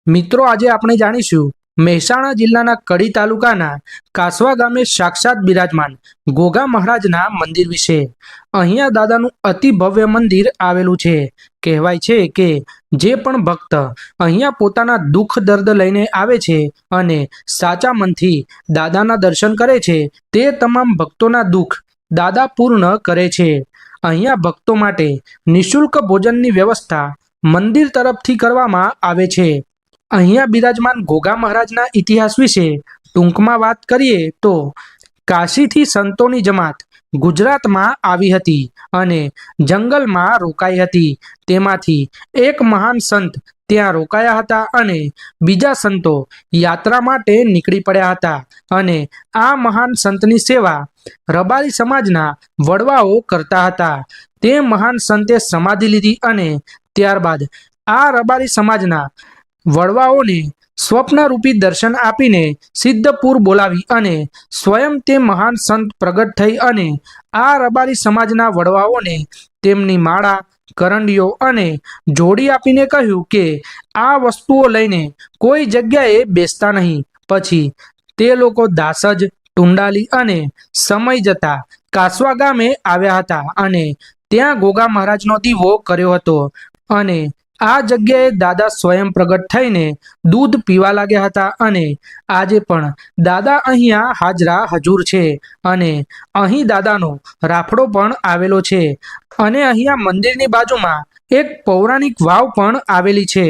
મિત્રો આજે આપણે જાણીશું મહેસાણા જિલ્લાના કડી તાલુકાના કાસવા ગામે સાક્ષાત બિરાજમાન ગોગા મહારાજના મંદિર વિશે। અહીંયા દાદાનું અતિ ભવ્ય મંદિર આવેલું છે। કહેવાય છે કે જે પણ ભક્ત અહીંયા પોતાના દુઃખ દર્દ લઈને આવે છે અને સાચા મનથી દાદાના દર્શન કરે છે તે તમામ ભક્તોના દુઃખ દાદા પૂર્ણ કરે છે। અહીંયા ભક્તો માટે નિઃશુલ્ક ભોજનની વ્યવસ્થા મંદિર તરફથી કરવામાં આવે છે। અહીંયા બિરાજમાન ગોગા મહારાજના ઇતિહાસ વિશે ટૂંકમાં વાત કરીએ તો કાશીથી સંતોની જમાત ગુજરાતમાં આવી હતી અને જંગલમાં રોકાઈ હતી। તેમાંથી એક મહાન સંત ત્યાં રોકાયા હતા અને બીજા સંતો યાત્રા માટે નીકળી પડ્યા હતા અને આ મહાન સંતની સેવા રબારી સમાજના વડવાઓ કરતા હતા। તે મહાન સંતે સમાધિ લીધી અને ત્યારબાદ આ રબારી સમાજના વડવાઓને સ્વપ્નરૂપી દર્શન આપીને સિદ્ધપુર બોલાવી અને સ્વયં તે મહાન સંત પ્રગટ થઈ અને આ રબારી સમાજના વડવાઓને તેમની માળા કરંડીઓ અને જોડી આપીને કહ્યું કે આ વસ્તુઓ લઈને કોઈ જગ્યાએ બેસતા નહીં। પછી તે લોકો દાસજ ટુંડાલી અને સમય જતા કાસવા ગામે આવ્યા હતા અને ત્યાં ગોગા મહારાજનો દીવો કર્યો હતો અને આ જગ્યાએ દાદા સ્વયં પ્રગટ થઈને દૂધ પીવા લાગ્યા હતા અને આજે પણ દાદા અહીંયા હાજરા હજુર છે અને અહીં દાદાનો રાફડો પણ આવેલો છે અને અહીંયા મંદિરની બાજુમાં એક પૌરાણિક વાવ પણ આવેલી છે।